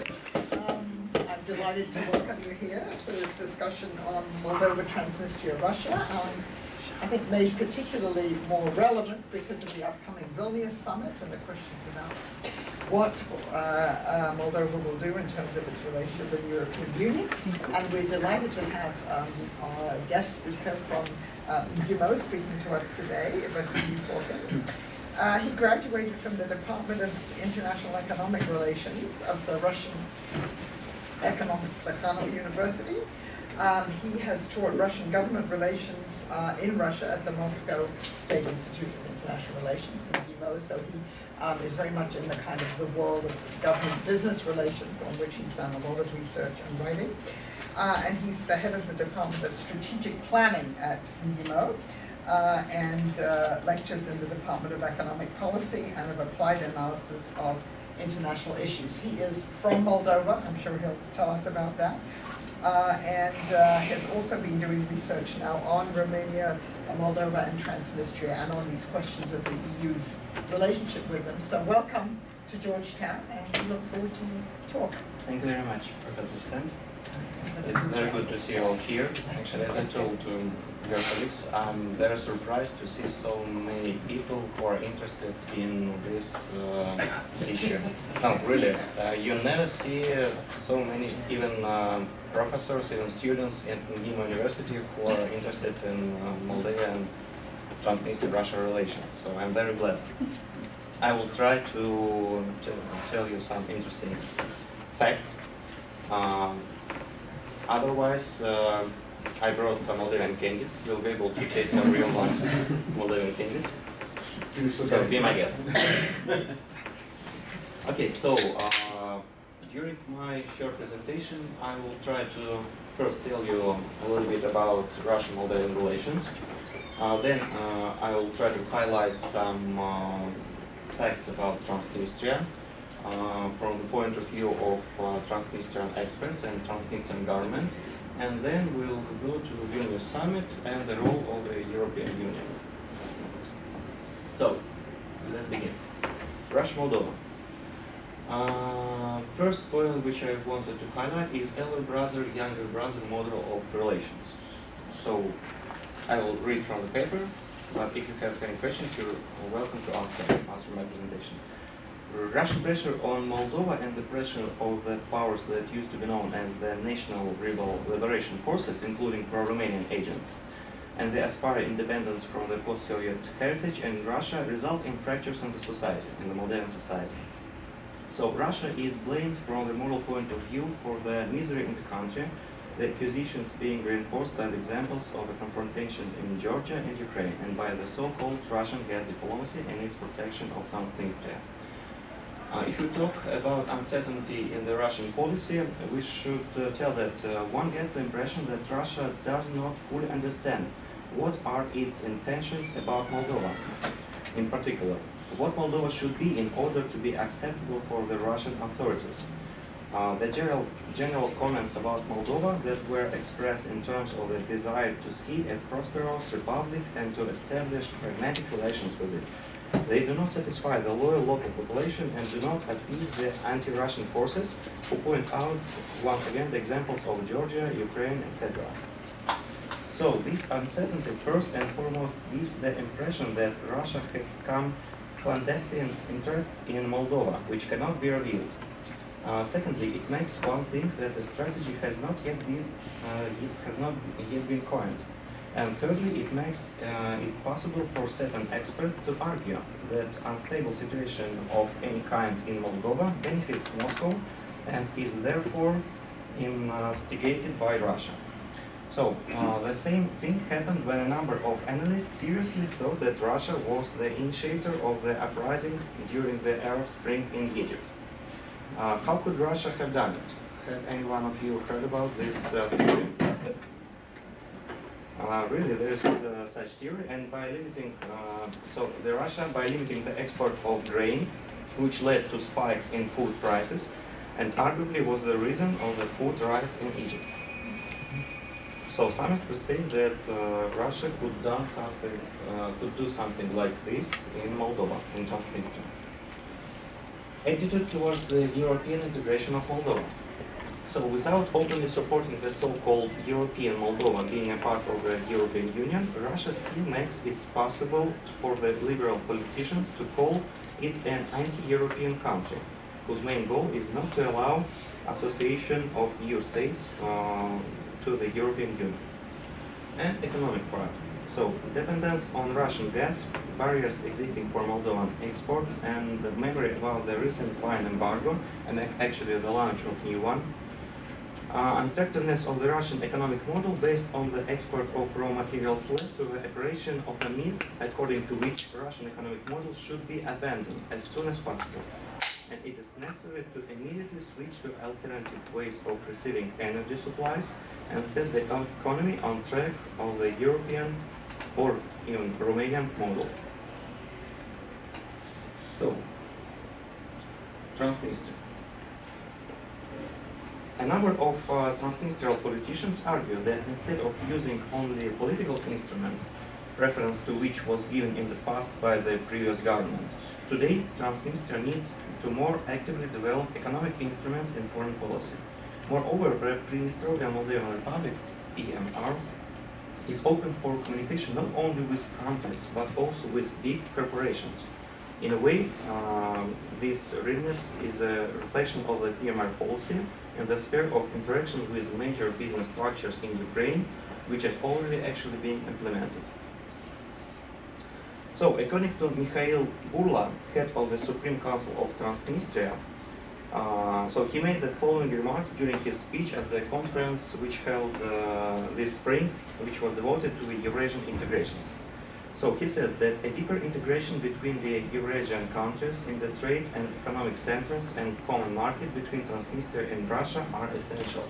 I'm delighted to welcome you here for this discussion on Moldova-Transdniestria-Russia. I think made particularly more relevant because of the upcoming Vilnius summit and the questions about what Moldova will do in terms of its relationship with the European Union. And we're delighted to have our guest speaker from MGIMO speaking to us today, Vasily Fokin. He graduated from the Department of International Economic Relations of the Russian University. He has taught Russian government relations in Russia at the Moscow State Institute of International Relations, MGIMO, so he is very much in the kind of the world of government business relations, on which he's done a lot of research and writing. And he's the head of the Department of Strategic Planning at MGIMO, and lectures in the Department of Economic Policy and of Applied Analysis of International Issues. He is from Moldova, I'm sure he'll tell us about that, and has also been doing research now on Romania, Moldova and Transnistria, and on these questions of the EU's relationship with them. So welcome to Georgetown, and we look forward to your talk. Thank you very much, Professor Stent. It's very good to see you all here. Actually, as I told your colleagues, I'm very surprised to see so many people who are interested in this issue. No, really, you never see so many, even professors, even students in MGIMO University who are interested in Moldova and Transnistria-Russia relations. So I'm very glad. I will try to tell you some interesting facts. Otherwise, I brought some Moldovan candies. You'll be able to taste some real Moldovan candies. So be my guest. Okay, so during my short presentation, I will try to first tell you a little bit about Russian-Moldovan relations. Then I will try to highlight some facts about Transnistria from the point of view of Transnistrian experts and Transnistrian government. And then we'll go to the Vilnius summit and the role of the European Union. So, let's begin. Russia-Moldova. First point which I wanted to highlight is elder brother, younger brother model of relations. So, I will read from the paper, but if you have any questions, you're welcome to ask them after my presentation. Russian pressure on Moldova and the pressure of the powers that used to be known as the National Liberation Forces, including pro-Romanian agents, and the aspiring independence from the post-Soviet heritage in Russia result in fractures in the society, in the Moldovan society. So Russia is blamed from the moral point of view for the misery in the country, the accusations being reinforced by the examples of a confrontation in Georgia and Ukraine, and by the so-called Russian gas diplomacy and its protection of Transnistria. If we talk about uncertainty in the Russian policy, we should tell that one gets the impression that Russia does not fully understand what are its intentions about Moldova. In particular, what Moldova should be in order to be acceptable for the Russian authorities. The general comments about Moldova that were expressed in terms of the desire to see a prosperous republic and to establish pragmatic relations with it. They do not satisfy the loyal local population and do not appease the anti-Russian forces, who point out once again the examples of Georgia, Ukraine, etc. So this uncertainty first and foremost gives the impression that Russia has come clandestine interests in Moldova, which cannot be revealed. Secondly, it makes one think that the strategy has not yet been coined. And thirdly, it makes it possible for certain experts to argue that unstable situation of any kind in Moldova benefits Moscow and is therefore instigated by Russia. So the same thing happened when a number of analysts seriously thought that Russia was the initiator of the uprising during the Arab Spring in Egypt. How could Russia have done it? Have any one of you heard about this theory? Really, there is such theory, and by limiting, by limiting the export of grain, which led to spikes in food prices, and arguably was the reason of the food rise in Egypt. So some experts say that Russia could do something like this in Moldova, in Transnistria. attitude towards the European integration of Moldova. So without openly supporting the so-called European Moldova being a part of the European Union, Russia still makes it possible for the liberal politicians to call it an anti-European country, whose main goal is not to allow association of EU states to the European Union. And economic part. So dependence on Russian gas, barriers existing for Moldovan export, and the memory about the recent wine embargo, and actually the launch of new one. Unattractiveness of the Russian economic model based on the export of raw materials led to the operation of a myth according to which Russian economic model should be abandoned as soon as possible. And it is necessary to immediately switch to alternative ways of receiving energy supplies and set the economy on track of the European or even Romanian model. So, Transnistria. A number of transnistrial politicians argue that instead of using only a political instrument, reference to which was given in the past by the previous government, today Transnistria needs to more actively develop economic instruments in foreign policy. Moreover, the Pridnestrovia Moldovan Republic, PMR, is open for communication not only with countries but also with big corporations. In a way, this readiness is a reflection of the PMR policy in the sphere of interaction with major business structures in Ukraine, which has already actually been implemented. So, according to Mikhail Burla, head of the Supreme Council of Transnistria, so he made the following remarks during his speech at the conference which held this spring, which was devoted to Eurasian integration. So he says that a deeper integration between the Eurasian countries in the trade and economic centers and common market between Transnistria and Russia are essential.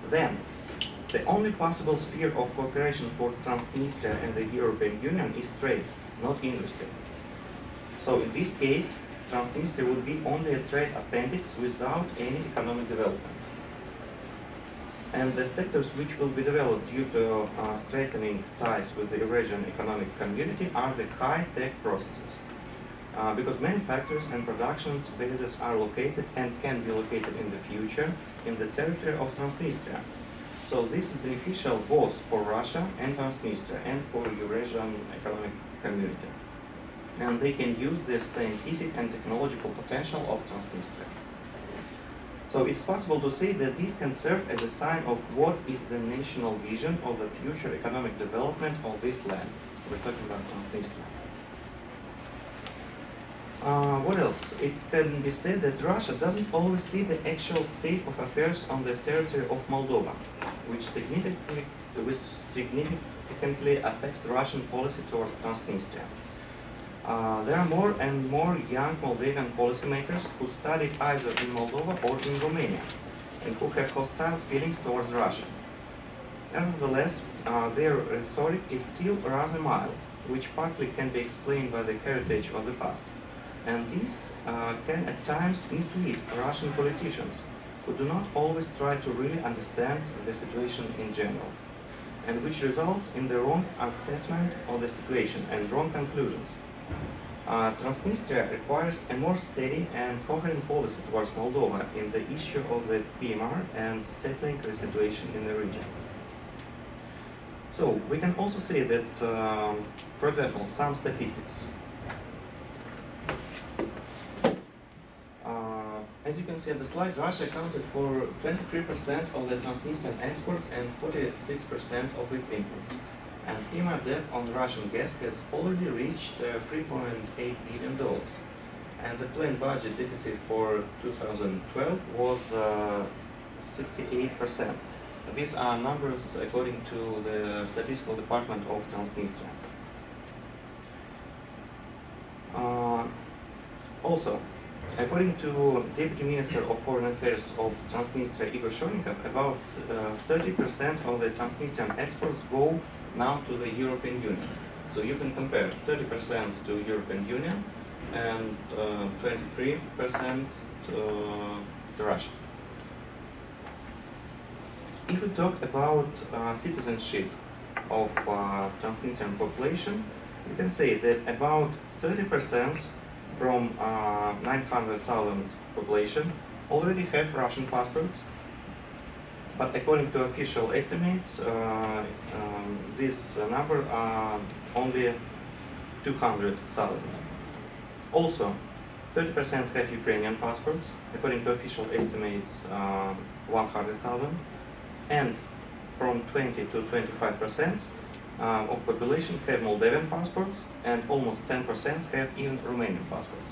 Then, the only possible sphere of cooperation for Transnistria and the European Union is trade, not industry. So in this case, Transnistria would be only a trade appendix without any economic development. And the sectors which will be developed due to strengthening ties with the Eurasian economic community are the high-tech processes. Because manufacturers and productions bases are located and can be located in the future in the territory of Transnistria. So this is beneficial both for Russia and Transnistria and for Eurasian economic community. And they can use the scientific and technological potential of Transnistria. So it's possible to say that this can serve as a sign of what is the national vision of the future economic development of this land. We're talking about Transnistria. What else? It can be said that Russia doesn't always see the actual state of affairs on the territory of Moldova, which significantly affects Russian policy towards Transnistria. There are more and more young Moldavian policymakers who study either in Moldova or in Romania, and who have hostile feelings towards Russia. Nevertheless, their rhetoric is still rather mild, which partly can be explained by the heritage of the past. And this can at times mislead Russian politicians, who do not always try to really understand the situation in general, and which results in the wrong assessment of the situation and wrong conclusions. Transnistria requires a more steady and coherent policy towards Moldova in the issue of the PMR and settling the situation in the region. So we can also say that, for example, some statistics. As you can see on the slide, Russia accounted for 23% of the Transnistrian exports and 46% of its imports. And PMR debt on Russian gas has already reached $3.8 billion. And the planned budget deficit for 2012 was 68%. These are numbers according to the Statistical Department of Transnistria. Also, according to Deputy Minister of Foreign Affairs of Transnistria, Igor Shonnikov, about 30% of the Transnistrian exports go now to the European Union. So you can compare 30% to European Union and 23% to Russia. If we talk about citizenship of Transnistrian population, we can say that about 30% from 900,000 population already have Russian passports, but according to official estimates, this number are only 200,000. Also, 30% have Ukrainian passports, according to official estimates, 100,000, and from 20 to 25% of population have Moldovan passports, and almost 10% have even Romanian passports.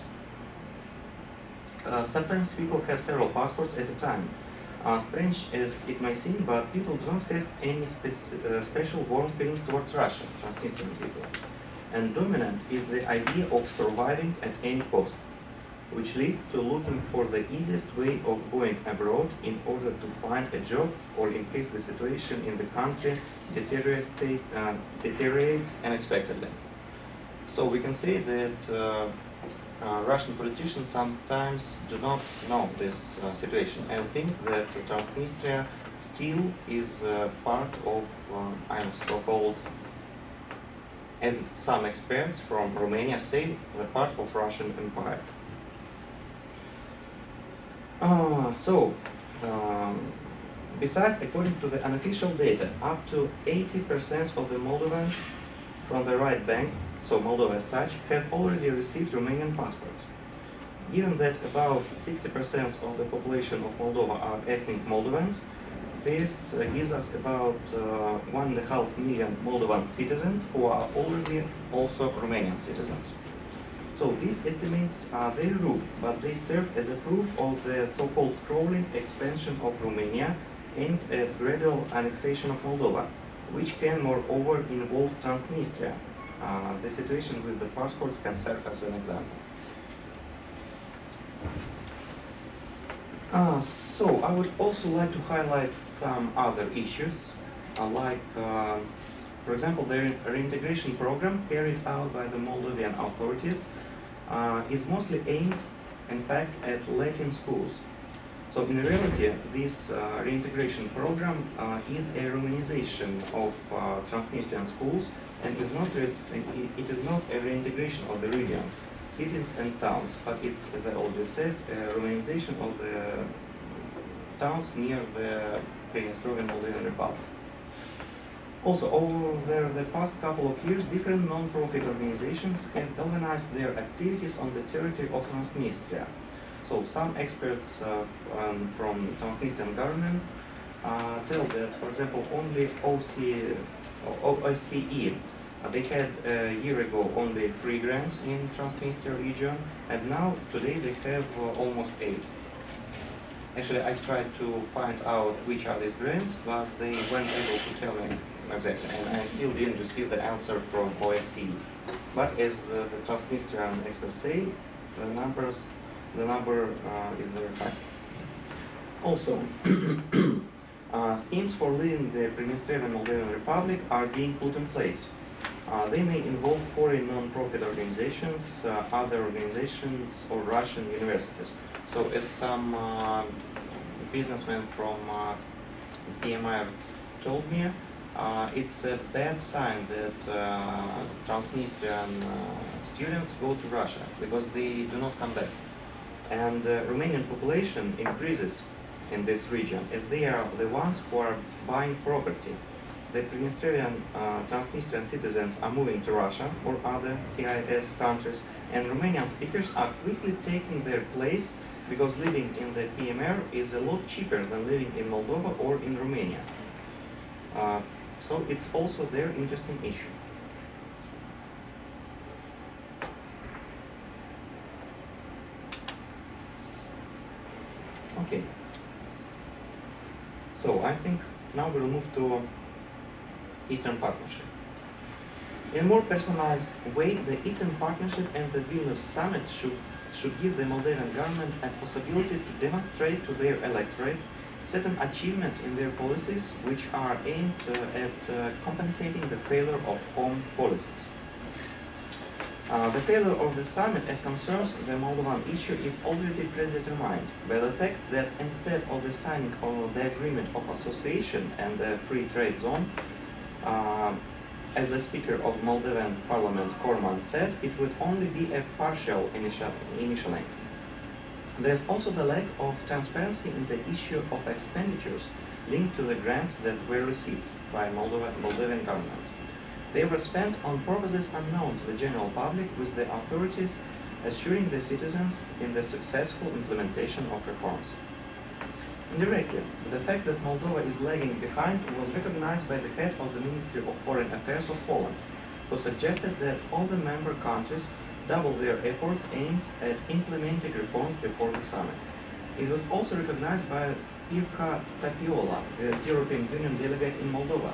Sometimes people have several passports at a time. Strange as it may seem, but people don't have any special warm feelings towards Russia, Transnistrian people. And dominant is the idea of surviving at any cost, which leads to looking for the easiest way of going abroad in order to find a job, or in case the situation in the country deteriorates unexpectedly. So we can say that Russian politicians sometimes do not know this situation and think that Transnistria still is part of, so-called, as some experts from Romania say, the part of Russian Empire. Besides, according to the unofficial data, up to 80% of the Moldovans from the right bank, so Moldova as such, have already received Romanian passports. Given that about 60% of the population of Moldova are ethnic Moldovans, this gives us about 1.5 million Moldovan citizens who are already also Romanian citizens. So these estimates are very rude, but they serve as a proof of the so-called crawling expansion of Romania aimed at gradual annexation of Moldova, which can moreover involve Transnistria. The situation with the passports can serve as an example. So I would also like to highlight some other issues, for example, the reintegration program carried out by the Moldovan authorities is mostly aimed, in fact, at Latin schools. So in reality, this reintegration program is a Romanization of Transnistrian schools, and it is not a reintegration of the regions, cities and towns, but it's, as I already said, a Romanization of the towns near the Pridnestrovyan Moldovan Republic. Also, over the past couple of years, different non-profit organizations have organized their activities on the territory of Transnistria. So some experts from Transnistrian government tell that, for example, only OSCE, they had a year ago only 3 grants in Transnistria region, and now today they have almost 8. Actually, I tried to find out which are these grants, but they weren't able to tell me exactly, and I still didn't receive the answer from OSCE. But as the Transnistrian experts say, the number is very high. Also, schemes for leading the Pridnestrovyan Moldovan Republic are being put in place. They may involve foreign non-profit organizations, other organizations, or Russian universities. So as some businessman from PMR told me, it's a bad sign that Transnistrian students go to Russia because they do not come back. And the Romanian population increases in this region as they are the ones who are buying property. The Transnistrian citizens are moving to Russia or other CIS countries, and Romanian speakers are quickly taking their place because living in the PMR is a lot cheaper than living in Moldova or in Romania. So it's also a very interesting issue. Okay. So I think now we'll move to Eastern Partnership. In a more personalized way, the Eastern Partnership and the Vilnius Summit should give the Moldovan government a possibility to demonstrate to their electorate certain achievements in their policies which are aimed at compensating the failure of home policies. The failure of the summit as concerns the Moldovan issue is already predetermined by the fact that instead of the signing of the agreement of association and the free trade zone, as the Speaker of Moldovan Parliament, Korman, said, it would only be a partial initialing. There's also the lack of transparency in the issue of expenditures linked to the grants that were received by Moldovan government. They were spent on purposes unknown to the general public, with the authorities assuring the citizens in the successful implementation of reforms. Indirectly, the fact that Moldova is lagging behind was recognized by the head of the Ministry of Foreign Affairs of Poland, who suggested that all the member countries double their efforts aimed at implementing reforms before the summit. It was also recognized by Irka Tapiola, the European Union delegate in Moldova,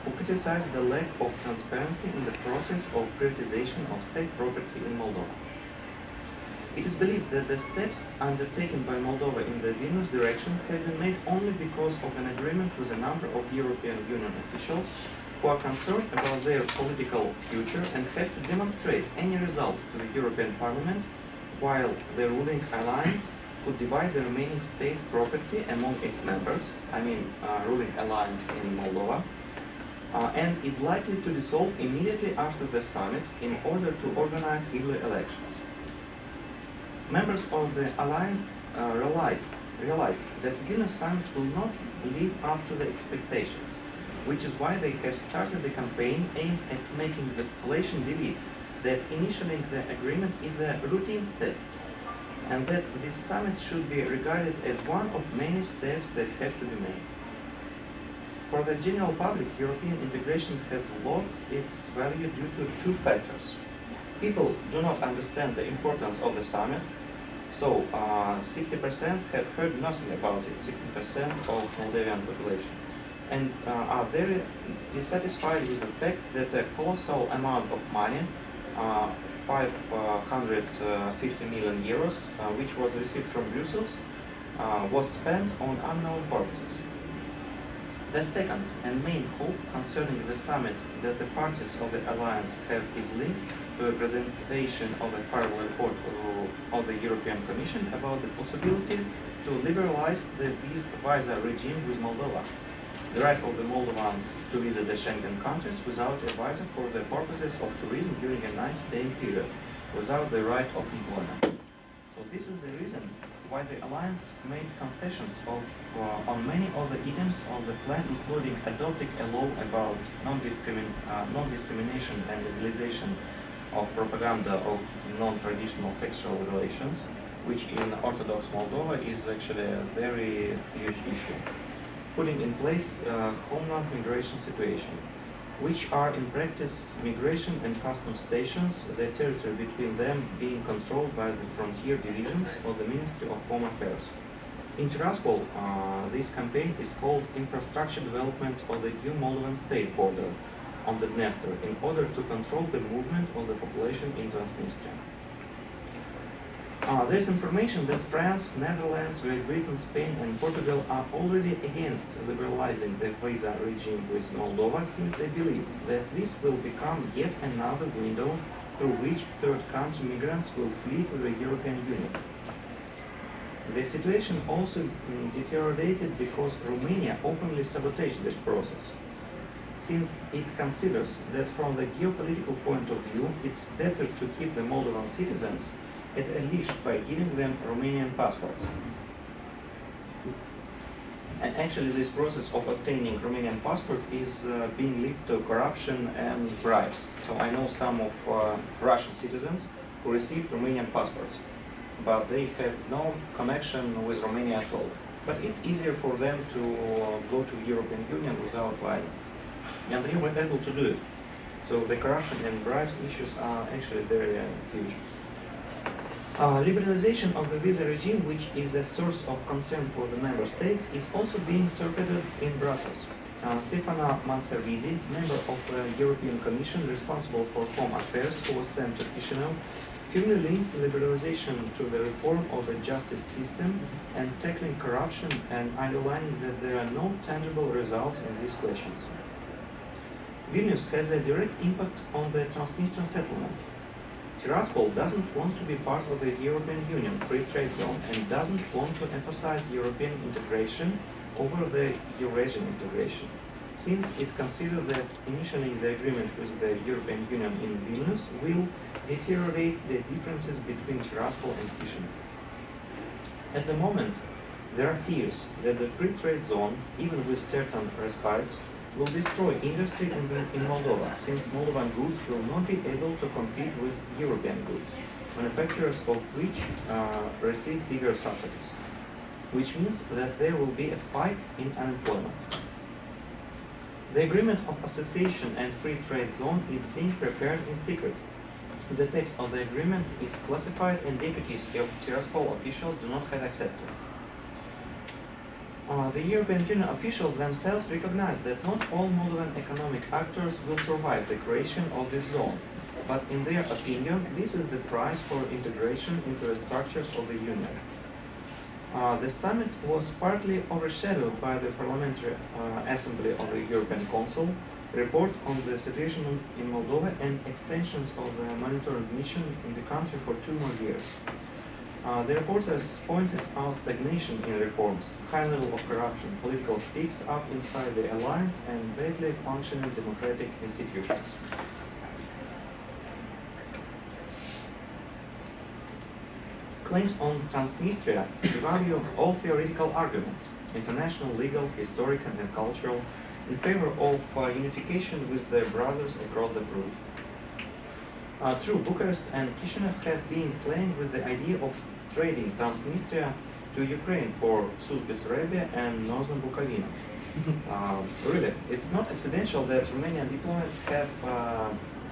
who criticized the lack of transparency in the process of privatization of state property in Moldova. It is believed that the steps undertaken by Moldova in the Vilnius direction have been made only because of an agreement with a number of European Union officials who are concerned about their political future and have to demonstrate any results to the European Parliament, while the ruling alliance could divide the remaining state property among its members, ruling alliance in Moldova, and is likely to dissolve immediately after the summit in order to organize early elections. Members of the alliance realize that the Vilnius summit will not live up to the expectations, which is why they have started a campaign aimed at making the population believe that initialing the agreement is a routine step, and that this summit should be regarded as one of many steps that have to be made. For the general public, European integration has lost its value due to two factors. People do not understand the importance of the summit, so 60% have heard nothing about it, 60% of Moldovan population, and are very dissatisfied with the fact that a colossal amount of money, 550 million euros, which was received from Brussels, was spent on unknown purposes. The second and main hope concerning the summit that the parties of the alliance have is linked to a presentation of a parallel report of the European Commission about the possibility to liberalize the visa regime with Moldova, the right of the Moldovans to visit the Schengen countries without a visa for the purposes of tourism during a 90-day period, without the right of employment. So this is the reason why the alliance made concessions on many of the items of the plan, including adopting a law about non-discrimination and legalization of propaganda of non-traditional sexual relations, which in Orthodox Moldova is actually a very huge issue. Putting in place homeland migration situation, which are in practice migration and customs stations, the territory between them being controlled by the frontier divisions of the Ministry of Home Affairs. In Tiraspol, this campaign is called Infrastructure Development of the new Moldovan state border on the Dniester, in order to control the movement of the population in Transnistria. There is information that France, Netherlands, Great Britain, Spain and Portugal are already against liberalizing the visa regime with Moldova, since they believe that this will become yet another window through which third country migrants will flee to the European Union. The situation also deteriorated because Romania openly sabotaged this process, since it considers that from the geopolitical point of view, it's better to keep the Moldovan citizens at a leash by giving them Romanian passports. And actually this process of obtaining Romanian passports is being linked to corruption and bribes. So I know some of Russian citizens who received Romanian passports, but they have no connection with Romania at all. But it's easier for them to go to European Union without visa. And they were able to do it. So the corruption and bribes issues are actually very huge. Liberalization of the visa regime, which is a source of concern for the member states, is also being interpreted in Brussels. Stefana Manservizi, member of the European Commission responsible for Home Affairs, who was sent to Chisinau, firmly linked liberalization to the reform of the justice system and tackling corruption, and underlining that there are no tangible results in these questions. Vilnius has a direct impact on the Transnistrian settlement. Tiraspol doesn't want to be part of the European Union free trade zone and doesn't want to emphasize European integration over the Eurasian integration. since it considered that initiating the agreement with the European Union in Vilnius will deteriorate the differences between Tiraspol and Chisinau. At the moment, there are fears that the free trade zone, even with certain respites, will destroy industry in Moldova, since Moldovan goods will not be able to compete with European goods, manufacturers of which receive bigger subsidies, which means that there will be a spike in unemployment. The agreement of association and free trade zone is being prepared in secret. The text of the agreement is classified and deputies of Tiraspol officials do not have access to it. The European Union officials themselves recognize that not all Moldovan economic actors will survive the creation of this zone, but in their opinion, this is the price for integration into the structures of the Union. The summit was partly overshadowed by the Parliamentary Assembly of the European Council, report on the situation in Moldova and extensions of the monitoring mission in the country for 2 more years. The reporters pointed out stagnation in reforms, high level of corruption, political peaks up inside the alliance, and badly functioning democratic institutions. Claims on Transnistria devalue all theoretical arguments, international, legal, historical, and cultural, in favor of unification with the brothers across the Brood. True, Bucharest and Chisinau have been playing with the idea of trading Transnistria to Ukraine for South Bessarabia and Northern Bukovina. Really, it's not accidental that Romanian diplomats have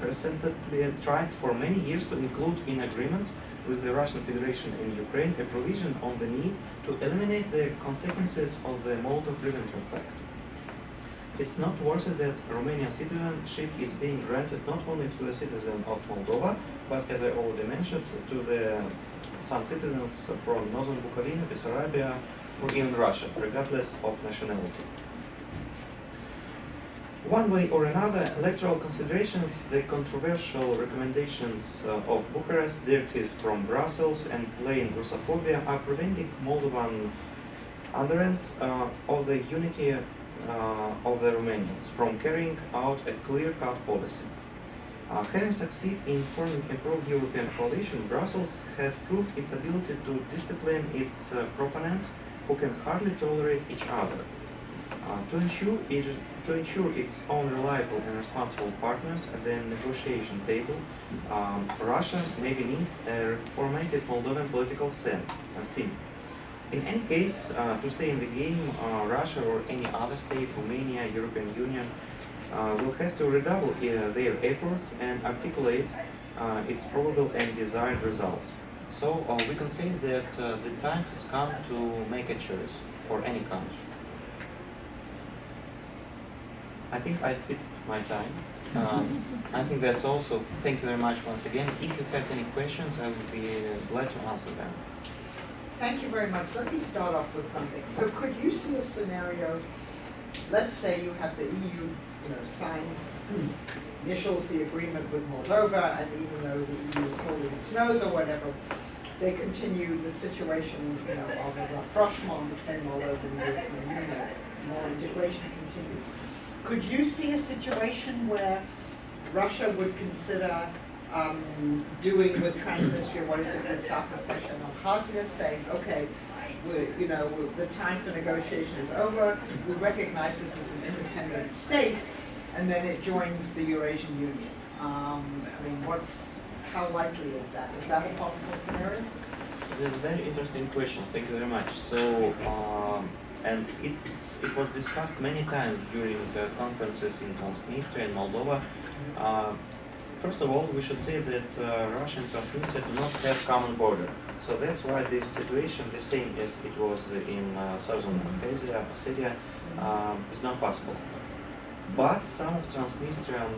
persistently tried for many years to include in agreements with the Russian Federation and Ukraine a provision on the need to eliminate the consequences of the Molotov-Ribbentrop Pact. It's noteworthy that Romanian citizenship is being granted not only to the citizens of Moldova, but as I already mentioned, to some citizens from Northern Bukovina, Bessarabia, or even Russia, regardless of nationality. One way or another, electoral considerations, the controversial recommendations of Bucharest, directives from Brussels, and plain Russophobia are preventing Moldovan adherents of the unity of the Romanians from carrying out a clear-cut policy. Having succeeded in forming a pro-European coalition, Brussels has proved its ability to discipline its proponents who can hardly tolerate each other. To ensure its own reliable and responsible partners at the negotiation table, Russia may need a reformatted Moldovan political scene. In any case, to stay in the game, Russia or any other state, Romania, European Union, will have to redouble their efforts and articulate its probable and desired results. So we can say that the time has come to make a choice for any country. I think I fit my time. I think that's all, so thank you very much once again. If you have any questions, I would be glad to answer them. Thank you very much. Let me start off with something. So could you see a scenario, let's say you have the EU, signs, initials the agreement with Moldova, and even though the EU is holding its nose or whatever, they continue the situation, of a rapprochement between Moldova and the European Union. More integration continues. Could you see a situation where Russia would consider doing with Transnistria what it did with South Ossetia and Abkhazia, saying, okay, the time for negotiation is over, we recognize this as an independent state, and then it joins the Eurasian Union. How likely is that? Is that a possible scenario? That's a very interesting question. Thank you very much. So, and it was discussed many times during the conferences in Transnistria and Moldova. First of all, we should say that Russia and Transnistria do not have common border. So that's why this situation, the same as it was in southern Abkhazia, Ossetia, is not possible. But some of Transnistrian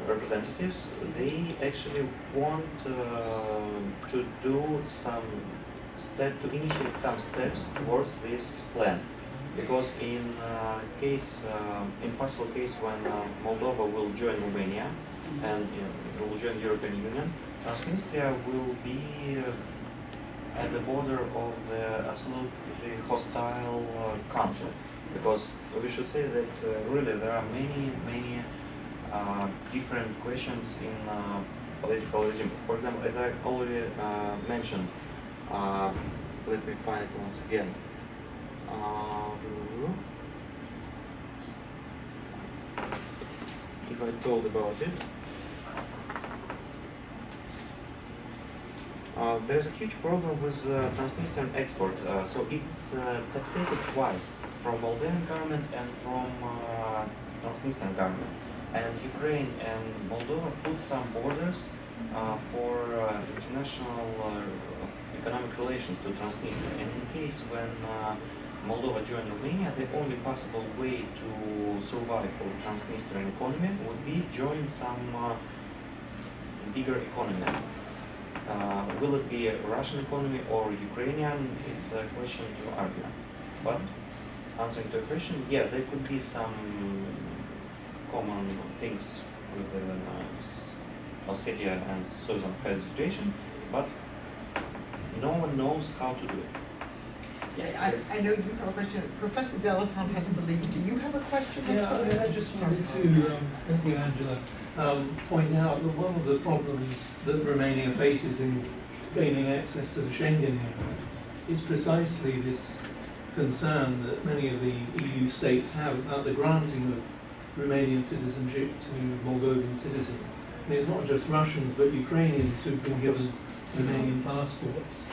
representatives, they actually want to do to initiate some steps towards this plan. Because in possible case when Moldova will join Romania and will join the European Union, Transnistria will be at the border of the absolutely hostile country. because we should say that really there are many different questions in political regime. For example, as I already mentioned, let me find it once again. If I told about it, there's a huge problem with Transnistrian export. So it's taxed twice from Moldovan government and from Transnistrian government. And Ukraine and Moldova put some borders for international economic relations to Transnistria. And in case when Moldova joined Romania, the only possible way to survive for Transnistrian economy would be join some bigger economy. Will it be a Russian economy or Ukrainian? It's a question to argue. But answering to a question, yeah, there could be some common things with the Ossetia and Southern Caucasus situation, but no one knows how to do it. Yeah, I know you have a question. Professor Delaton has to leave. Do you have a question? Yeah, I just wanted to, thank you, Angela, point out that one of the problems that Romania faces in gaining access to the Schengen area is precisely this concern that many of the EU states have about the granting of Romanian citizenship to Moldovan citizens. I mean, it's not just Russians, but Ukrainians who've been given Romanian passports.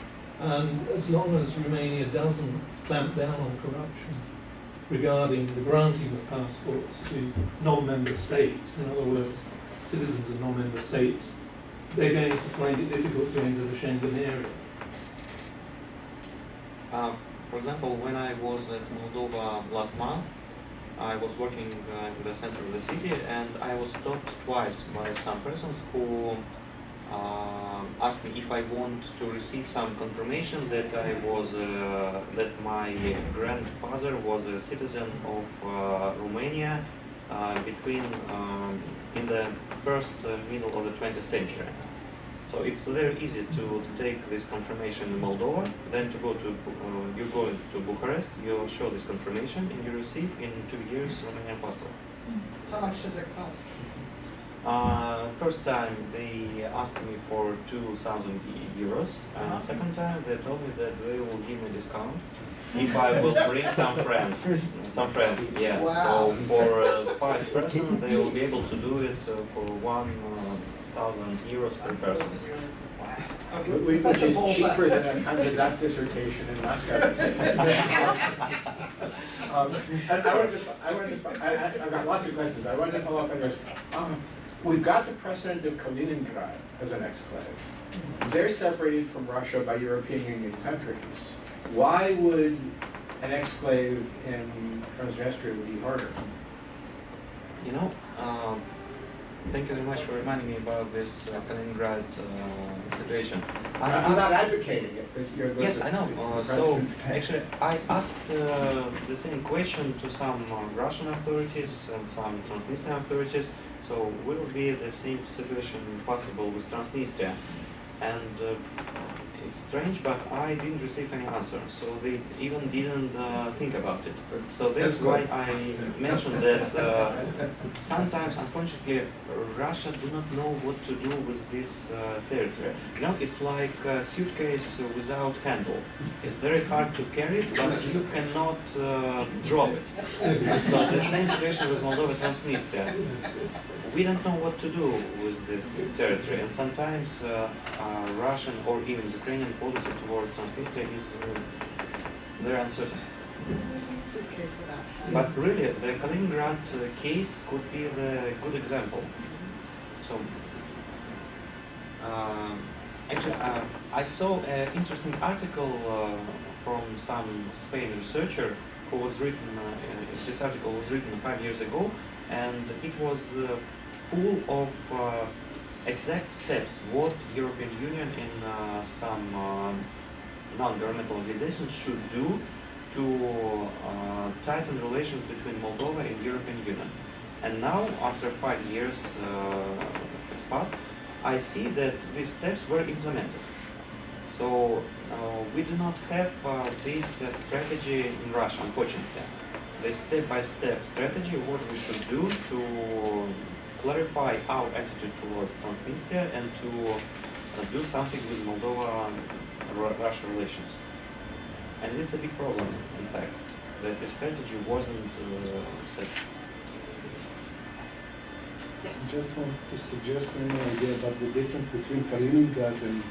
And as long as Romania doesn't clamp down on corruption regarding the granting of passports to non-member states, in other words, citizens of non-member states, they're going to find it difficult to enter the Schengen area. For example, when I was at Moldova last month, I was working in the center of the city, and I was stopped twice by some persons who asked me if I want to receive some confirmation that I was that my grandfather was a citizen of Romania between in the first middle of the 20th century. So it's very easy to take this confirmation in Moldova, then to go to you go to Bucharest, you show this confirmation, and you receive in 2 years Romanian passport. How much does it cost? First time they asked me for 2,000 euros, and second time they told me that they will give me a discount if I will bring some friends. Yeah. Wow. So for 5 persons, they will be able to do it for 1,000 euros per person. Which is cheaper than a candidate dissertation in Moscow. I've got lots of questions. I wanted to follow up on this. We've got the precedent of Kaliningrad as an exclave. They're separated from Russia by European Union countries. Why would an exclave in Transnistria be harder? You know, thank you very much for reminding me about this Kaliningrad situation. I'm not advocating it, but you're the Yes, I know. So actually, I asked the same question to some Russian authorities and some Transnistrian authorities. So will be the same situation possible with Transnistria? And it's strange, but I didn't receive any answer. So they even didn't think about it. So that's why I mentioned that sometimes, unfortunately, Russia do not know what to do with this territory. You know, it's like a suitcase without handle. It's very hard to carry it, but you cannot drop it. So the same situation with Moldova-Transnistria. We don't know what to do with this territory, and sometimes Russian or even Ukrainian policy towards Transnistria is very uncertain. Suitcase without hand. But really, the Kaliningrad case could be the good example. So, actually, I saw an interesting article from some Spain researcher who was written. This article was written 5 years ago, and it was full of exact steps what European Union and some non-governmental organizations should do to tighten relations between Moldova and European Union. And now, after 5 years has passed, I see that these steps were implemented. So we do not have this strategy in Russia, unfortunately. the step-by-step strategy, what we should do to clarify our attitude towards Transnistria and to do something with Moldova-Russia relations. And it's a big problem, in fact, that the strategy wasn't set. Yes. I just want to suggest an idea about the difference between Kaliningrad and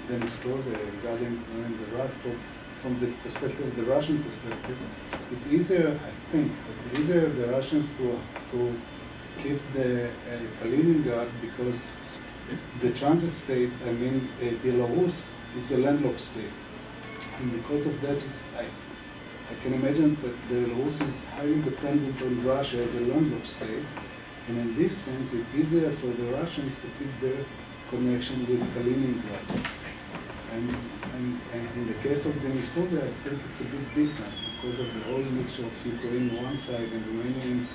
Transnistria regarding from the perspective of the Russian perspective. It's easier, I think, easier the Russians to keep the Kaliningrad because the transit state, I mean, Belarus is a landlocked state, and because of that, I can imagine that Belarus is highly dependent on Russia as a landlocked state. And in this sense, it's easier for the Russians to keep their connection with Kaliningrad. And in the case of Transnistria, I think it's a bit different because of the whole mixture of Ukraine on one side and Romania.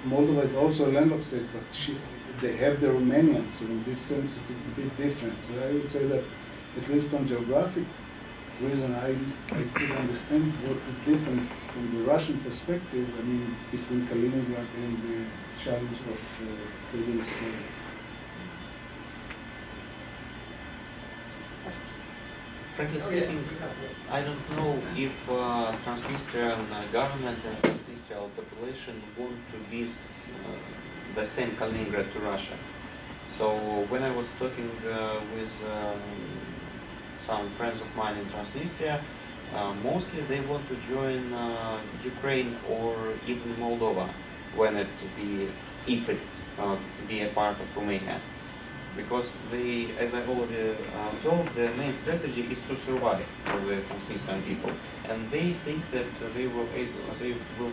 Moldova is also a landlocked state, but they have the Romanian, so in this sense it's a bit different. So I would say that, at least from geographic reason, I could understand what the difference from the Russian perspective, I mean, between Kaliningrad and the challenge of Transnistria. Frankly speaking, I don't know if Transnistrian government and Transnistrian population want to be the same Kaliningrad to Russia. So when I was talking with some friends of mine in Transnistria, mostly they want to join Ukraine or even Moldova when it be, if it be a part of Romania. Because they, as I already told, the main strategy is to survive for the Transnistrian people, and they think that they will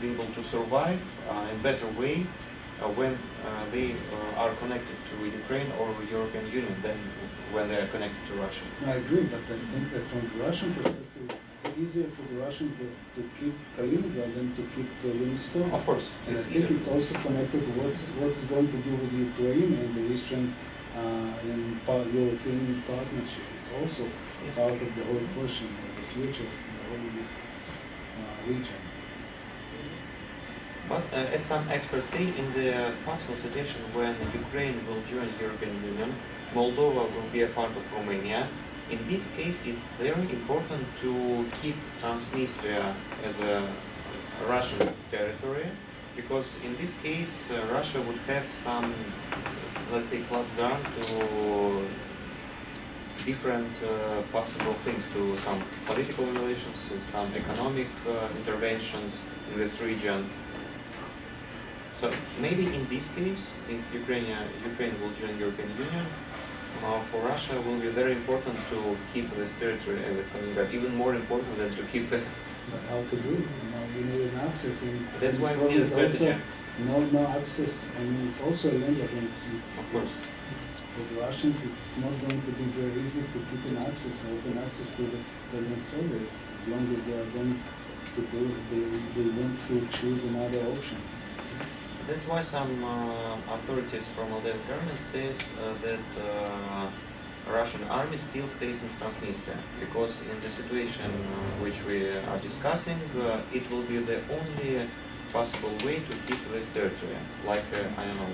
be able to survive in a better way when they are connected to Ukraine or European Union than when they are connected to Russia. I agree, but I think that from the Russian perspective, it's easier for the Russian to keep Kaliningrad than to keep Vilnius. Of course, And I it's think easier. it's also connected to what's going to do with Ukraine and the Eastern European partnership. It's also part of the whole question of the future of the whole this region. But as some experts say, in the possible situation when Ukraine will join European Union, Moldova will be a part of Romania. In this case, it's very important to keep Transnistria as a Russian territory, because in this case, Russia would have some, let's say, platform to different possible things, to some political relations, to some economic interventions in this region. So maybe in this case, if Ukraine will join European Union, for Russia will be very important to keep this territory as a Kaliningrad, even more important than to keep it. But how to do it? You need an access. And That's why we need a it's also strategy. no access. I mean, it's also a landlock, and Of course. for the Russians, it's not going to be very easy to keep an access, open access to the Transnistria. As long as they are going to do it, they want to choose another option. That's why some authorities from Moldovan government says that Russian army still stays in Transnistria, because in the situation which we are discussing, it will be the only possible way to keep this territory, like I don't know,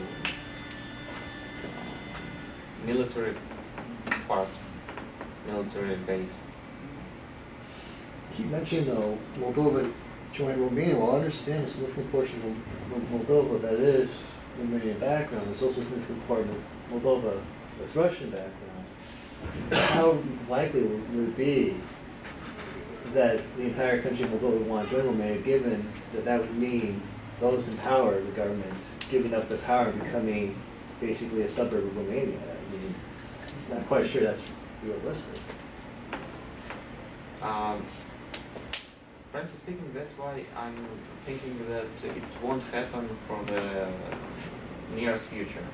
military part, military base. Keep mentioning though, Moldova joined Romania. Well, I understand a significant portion of Moldova that is Romanian background. There's also a significant part of Moldova that's Russian background. How likely would it be that the entire country of Moldova would want to join Romania, given that that would mean those in power, the governments, giving up the power and becoming basically a suburb of Romania? I mean, not quite sure that's realistic. Frankly speaking, that's why I'm thinking that it won't happen for the nearest future.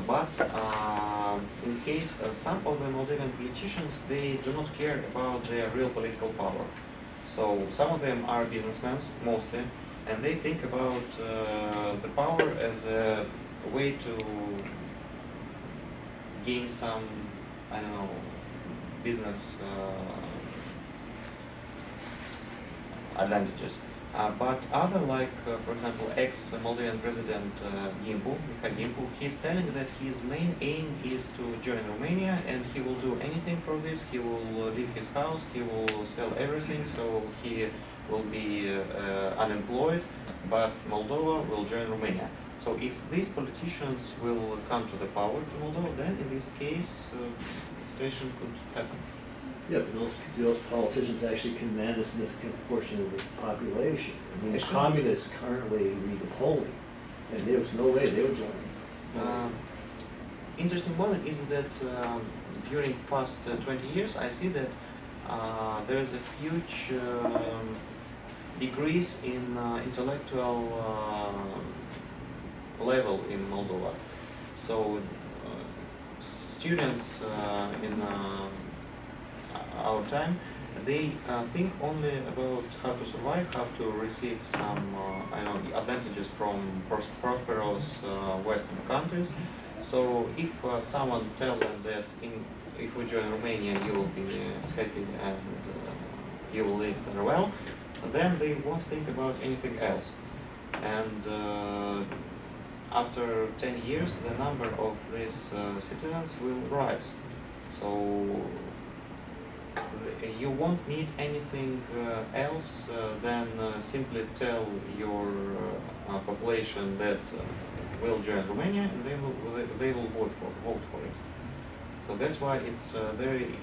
But in case some of the Moldovan politicians, they do not care about their real political power. So some of them are businessmen, mostly, and they think about the power as a way to gain some, I don't know, business advantages. But other, like for example, ex-Moldovan president Gimbu, he's telling that his main aim is to join Romania, and he will do anything for this. He will leave his house, he will sell everything, so he will be unemployed, but Moldova will join Romania. So if these politicians will come to the power to Moldova, then in this case, situation could happen. Yeah, but those politicians actually command a significant portion of the population. I mean, the communists currently lead the polling, and there was no way they would join. Interesting moment is that during past 20 years, I see that there is a huge decrease in intellectual level in Moldova. So students in our time, they think only about how to survive, how to receive some advantages from prosperous Western countries. So if someone tells them that if we join Romania you will be happy and you will live very well, then they won't think about anything else. And after 10 years the number of these citizens will rise. So you won't need anything else than simply tell your population that will join Romania, and they will vote for it. So that's why it's a very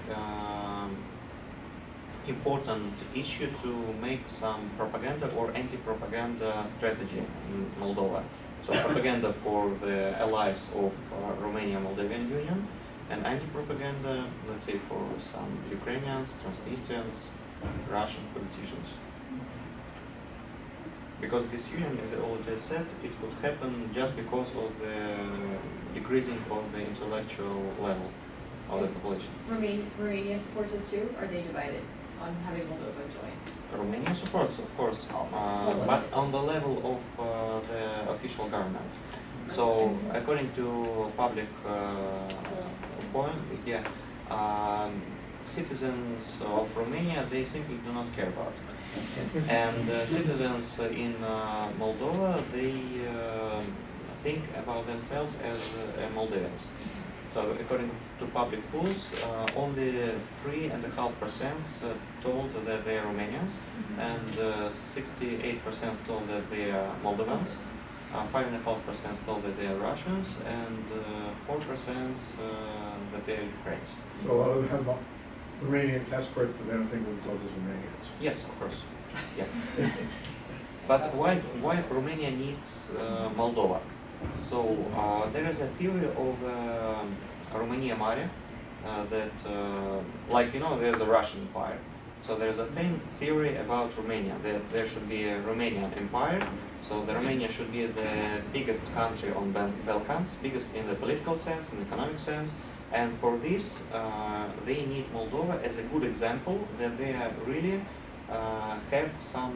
important issue to make some propaganda or anti-propaganda strategy in Moldova. So propaganda for the allies of Romania-Moldovan Union, and anti-propaganda, let's say, for some Ukrainians, Transnistrians, Russian politicians. Because this union, as I already said, it could happen just because of the decreasing of the intellectual level of the population. Romania supports us too, or are they divided on having Moldova join? Romania supports, of course, but on the level of the official government. So, according to public point, citizens of Romania, they simply do not care about it. And citizens in Moldova, they think about themselves as Moldavans. So according to public polls, only 3.5% told that they are Romanians, and 68% told that they are Moldovans, 5.5% told that they are Russians, and 4% that they are Ukrainians. So a lot of them have Romanian passport, but they don't think of themselves as Romanians. Yes, of course. Yeah. But why Romania needs Moldova? So there is a theory of Romania Mare that, like there's a Russian Empire. So there's a theory about Romania that there should be a Romanian Empire. So the Romania should be the biggest country on Balkans, biggest in the political sense, in the economic sense. And for this, they need Moldova as a good example that they are really have some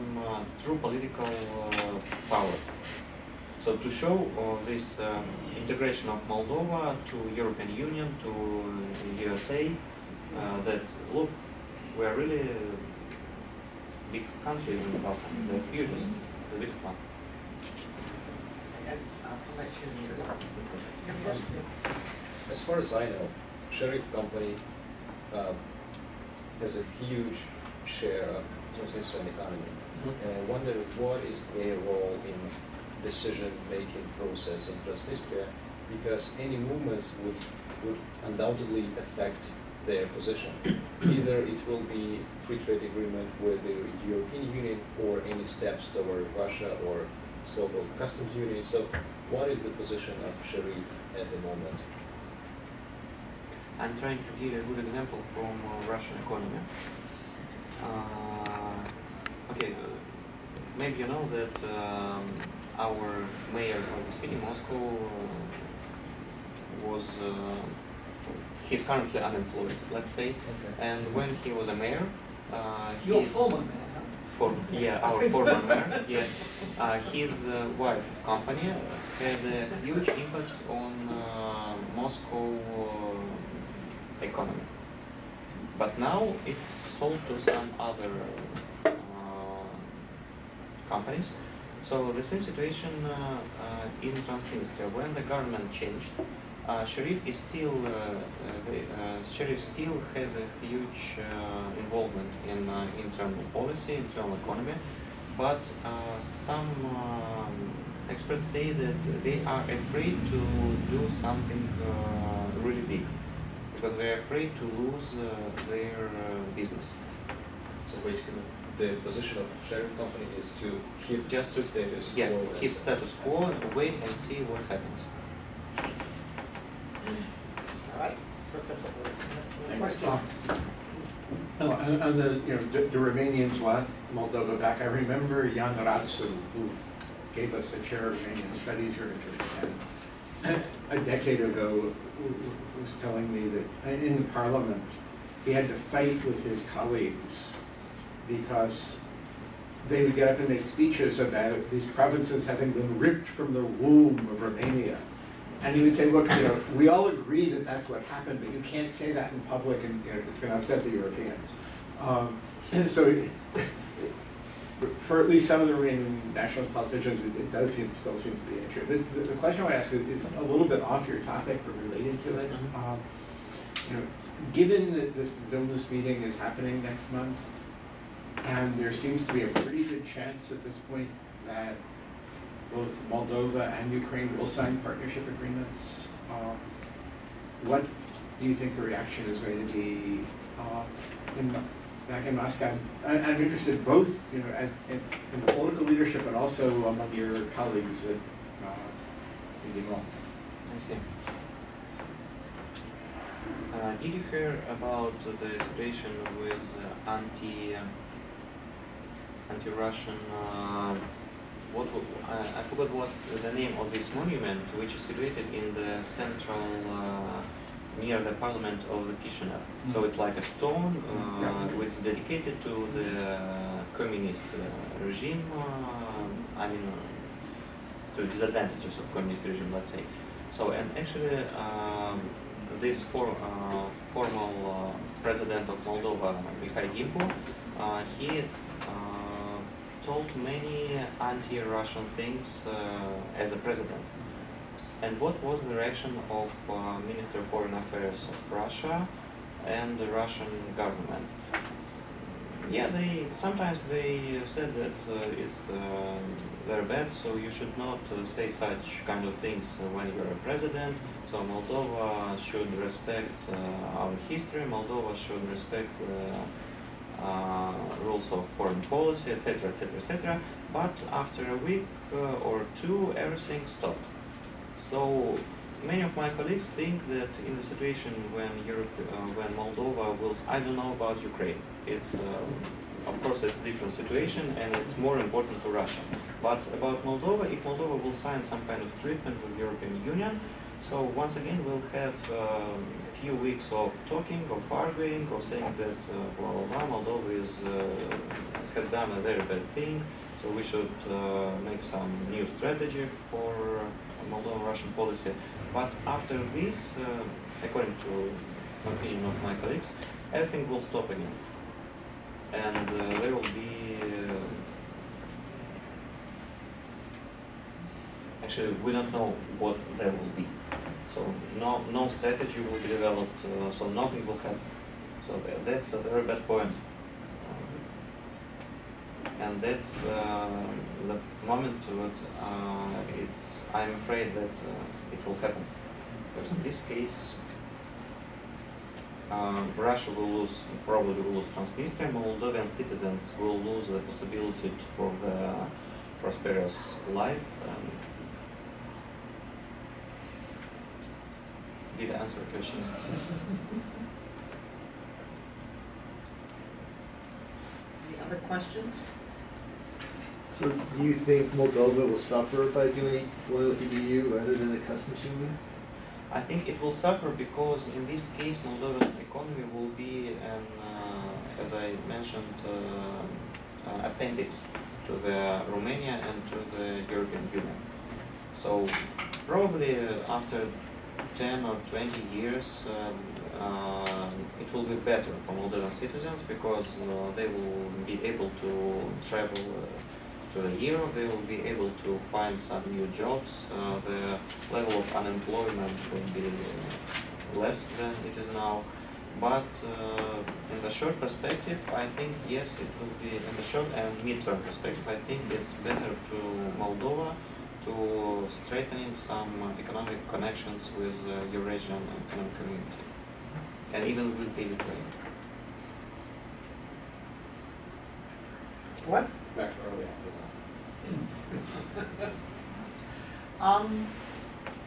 true political power. So to show this integration of Moldova to European Union, to USA, that look, we are really a big country in the Balkans, the hugest, the biggest one. As far as I know, Sheriff Company has a huge share of Transnistrian economy. And I wonder what is their role in decision-making process in Transnistria, because any movements would undoubtedly affect their position. Either it will be free trade agreement with the European Union or any steps toward Russia or so-called customs union. So what is the position of Sharif at the moment? I'm trying to give a good example from Russian economy. Maybe you know that our mayor of the city, Moscow, he's currently unemployed, let's say. Okay. And when he was a mayor, Your his- former man, our former mayor, his wife company had a huge impact on Moscow economy. But now it's sold to some other companies. So the same situation in Transnistria. When the government changed, Sheriff is still Sheriff still has a huge involvement in internal policy, internal economy, but some experts say that they are afraid to do something really big because they are afraid to lose their business. So basically, the position of sheriff company is to keep Just to status yeah, quo. keep status quo, wait and see what happens. All right, Professor Wilson, Thanks. questions? And the Romanians want Moldova back. I remember Jan Ratsu, who gave us a chair of Romanian studies here in Japan, a decade ago was telling me that in the parliament, he had to fight with his colleagues because they would get up and make speeches about these provinces having been ripped from the womb of Romania. And he would say, look, we all agree that that's what happened, but you can't say that in public and it's going to upset the Europeans. So for at least some of the Romanian nationalist politicians, it does still seem to be an issue. But the question I want to ask is a little bit off your topic, but related to it. Given that this Vilnius meeting is happening next month, and there seems to be a pretty good chance at this point that both Moldova and Ukraine will sign partnership agreements, what do you think the reaction is going to be back in Moscow? I'm interested both in the political leadership and also among your colleagues at MGIMO. I see. Did you hear about the situation with anti-Russian? I forgot what's the name of this monument, which is situated in the central near the parliament of the Chisinau. So it's like a stone which is dedicated to the communist regime. To disadvantages of communist regime, let's say. So and actually. This formal president of Moldova, MGIMO, he told many anti-Russian things as a president. And what was the reaction of Minister of Foreign Affairs of Russia and the Russian government? Yeah, sometimes they said that it's very bad, so you should not say such kind of things when you're a president. So Moldova should respect our history, Moldova should respect rules of foreign policy, etc., etc., etc. But after a week or two, everything stopped. So many of my colleagues think that in the situation when Moldova will, I don't know about Ukraine. It's of course it's a different situation and it's more important to Russia. But about Moldova, if Moldova will sign some kind of treatment with the European Union, so once again we'll have a few weeks of talking, of arguing, of saying that blah blah blah, Moldova has done a very bad thing, so we should make some new strategy for Moldovan-Russian policy. But after this, according to the opinion of my colleagues, everything will stop again. And there will be, actually we don't know what there will be. So no strategy will be developed, so nothing will happen. So that's a very bad point. And that's the moment that I'm afraid that it will happen. Because in this case, Russia probably will lose Transnistria, Moldovan citizens will lose the possibility for the prosperous life. Did I answer your question? Any other questions? So do you think Moldova will suffer by doing oil with the EU rather than the customs union? I think it will suffer because in this case Moldovan economy will be an, as I mentioned, appendix to the Romania and to the European Union. So probably after 10 or 20 years it will be better for Moldovan citizens because they will be able to travel to a year, they will be able to find some new jobs. The level of unemployment will be less than it is now. But in the short perspective, I think yes, it will be in the short and mid-term perspective. I think it's better to Moldova to strengthening some economic connections with Eurasian economic community, and even with the Ukraine. What? Back earlier.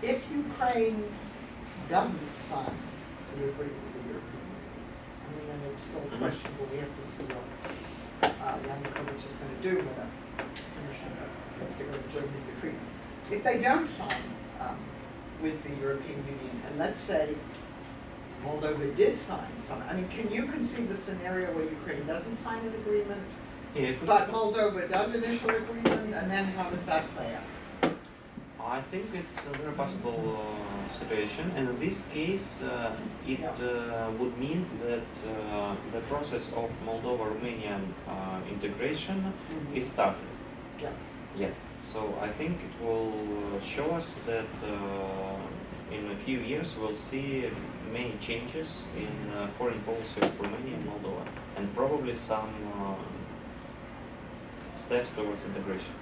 If Ukraine doesn't sign the agreement with the European Union, I mean, and it's still questionable, we have to see what Yanukovych is going to do with it. Let's get rid of Germany for treatment. If they don't sign with the European Union, and let's say Moldova did sign some, I mean, can you conceive a scenario where Ukraine doesn't sign an agreement, Yeah, it could but be- Moldova does initial agreement, and then how does that play out? I think it's a very possible situation, and in this case, it would mean that the process of Moldova-Romanian integration is started. Yeah. Yeah. So I think it will show us that in a few years we'll see many changes in foreign policy of Romania and Moldova, and probably some steps towards integration.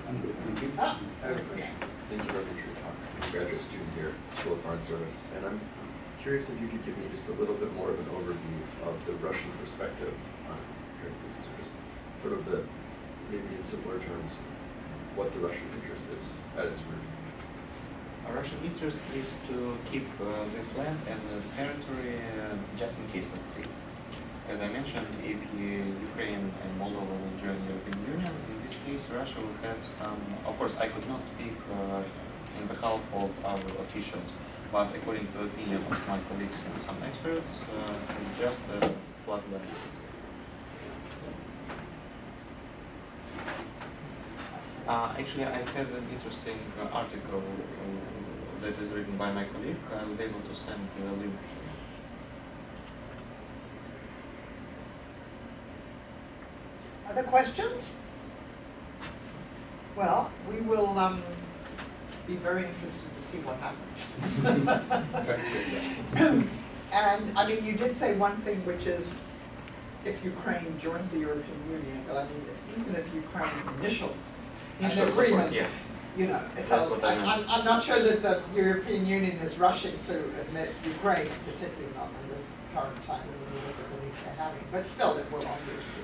I'm good, thank you. Ah, I have a question. Thank you very much for your talk. I'm a graduate student here at School of Foreign Service, and I'm curious if you could give me just a little bit more of an overview of the Russian perspective on Transnistria, just sort of the, maybe in simpler terms, what the Russian interest is at its root. Our Russian interest is to keep this land as a territory just in case, let's say. As I mentioned, if Ukraine and Moldova will join the European Union, in this case Russia will have some, of course I could not speak on behalf of our officials, but according to the opinion of my colleagues and some experts, it's just a plus that you can say. Actually, I have an interesting article that is written by my colleague. I'll be able to send the link. Other questions? Well, we will be very interested to see what happens. And I mean, you did say one thing, which is if Ukraine joins the European Union, but I mean, even if Ukraine initials an Of agreement, course, yeah. you know, That's so what I meant. I'm not sure that the European Union is rushing to admit Ukraine, particularly not in this current time in the difficulties they're having, but still it will obviously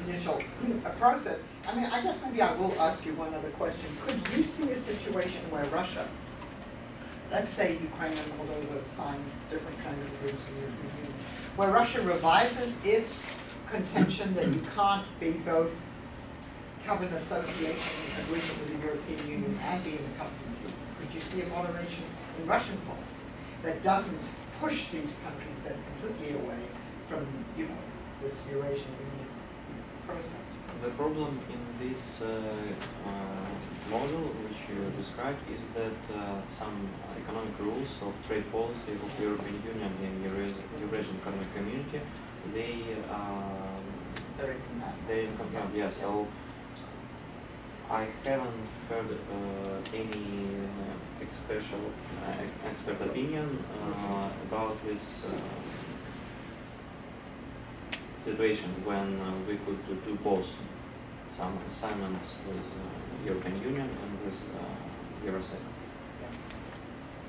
initial process. I mean, I guess maybe I will ask you one other question. Could you see a situation where Russia, let's say Ukraine and Moldova sign different kinds of agreements with the European Union, where Russia revises its contention that you can't be both have an association agreement with the European Union and be in the customs union? Could you see a moderation in Russian policy that doesn't push these countries then completely away from, you know, this Eurasian Union process? The problem in this model which you described is that some economic rules of trade policy of the European Union and Eurasian Economic Community, They're incompatible. they're incompatible. Yeah, so I haven't heard any expert opinion about this situation when we could do both, some assignments with European Union and with Eurasian.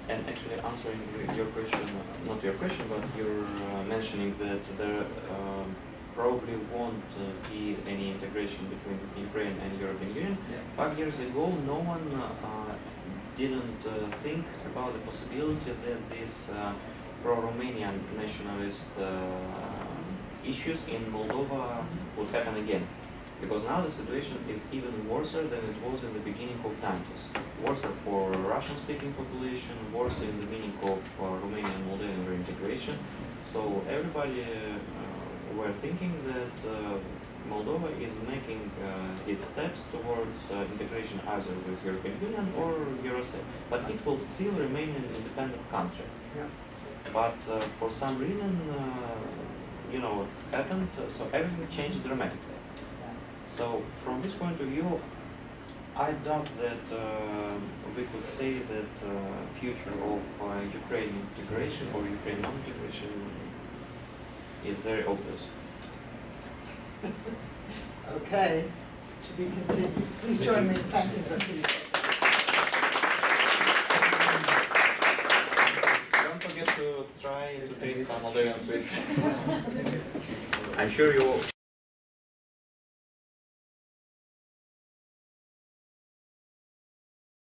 And actually answering your question, not your question, but you're mentioning that there probably won't be any integration between Ukraine and European Union. Yeah. 5 years ago, no one didn't think about the possibility that these pro-Romanian nationalist issues in Moldova would happen again. Because now the situation is even worse than it was in the beginning of 90s. Worse for Russian-speaking population, worse in the meaning of Romanian and Moldovan reintegration. So everybody were thinking that Moldova is making its steps towards integration either with European Union or Eurasian, but it will still remain an independent country. Yeah. But for some reason, you know what happened, so everything changed dramatically. So from this point of view, I doubt that we could say that future of Ukraine integration or Ukraine non-integration is very obvious. Okay, to be continued. Please join me in thanking Vasily. Don't forget to try to taste some Moldovan sweets. I'm sure you